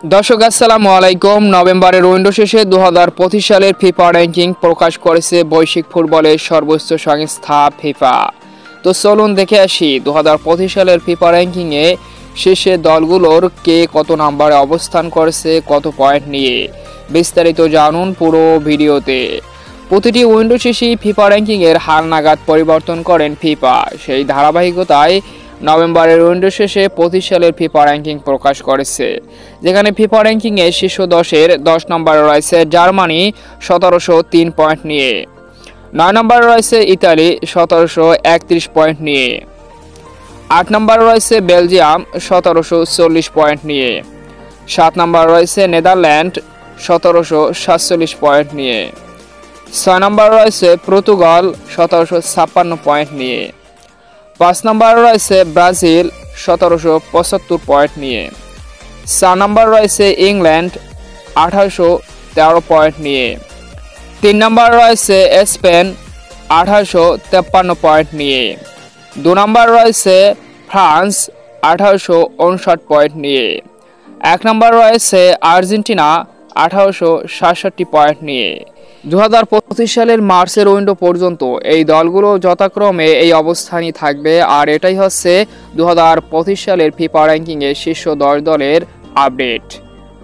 দর্শক আসসালামু আলাইকুম। নভেম্বরের উইন্ডো শেষে 2025 সালের ফিফা র্যাঙ্কিং প্রকাশ করেছে বৈশ্বিক ফুটবলের সর্বোচ্চ সংস্থা ফিফা। তো চলুন দেখে আসি 2025 সালের ফিফা র্যাঙ্কিংয়ে শীর্ষে দলগুলোর কে কত নম্বরে অবস্থান করেছে, কত পয়েন্ট নিয়ে। বিস্তারিত জানুন পুরো ভিডিওতে। প্রতিটি উইন্ডো শেষেই ফিফা র্যাঙ্কিংয়ের হালনাগাদ পরিবর্তন করেন ফিফা। সেই ধারাবাহিকতায় নভেম্বরের উইন্ডো শেষে 25 সালের ফিফা র্যাঙ্কিং প্রকাশ করেছে, যেখানে ফিফা র্যাঙ্কিংয়ে শীর্ষ 10-এর 10 নম্বরে রয়েছে জার্মানি 1703 পয়েন্ট নিয়ে, 9 নম্বরে রয়েছে ইতালি 1731 পয়েন্ট নিয়ে, 8 নম্বরে রয়েছে বেলজিয়াম 1740 পয়েন্ট নিয়ে, 7 নম্বরে রয়েছে নেদারল্যান্ড 1747 পয়েন্ট নিয়ে, 6 নম্বরে রয়েছে পর্তুগাল 1756 পয়েন্ট নিয়ে, 5 নম্বরে রয়েছে ব্রাজিল 1775 পয়েন্ট নিয়ে, 4 নম্বরে রয়েছে ইংল্যান্ড 1813 পয়েন্ট নিয়ে, 3 নম্বরে রয়েছে স্পেন 1853 পয়েন্ট নিয়ে, 2 নম্বরে রয়েছে ফ্রান্স 1859 পয়েন্ট নিয়ে, 1 নম্বরে রয়েছে আর্জেন্টিনা 1867 পয়েন্ট নিয়ে। 2025 সালের মার্চের উইন্ডো পর্যন্ত এই দলগুলো যথাক্রমে এই অবস্থানই থাকবে। আর এটাই হচ্ছে 2025 সালের ফিফা র্যাঙ্কিংয়ের শীর্ষ 10 দলের আপডেট।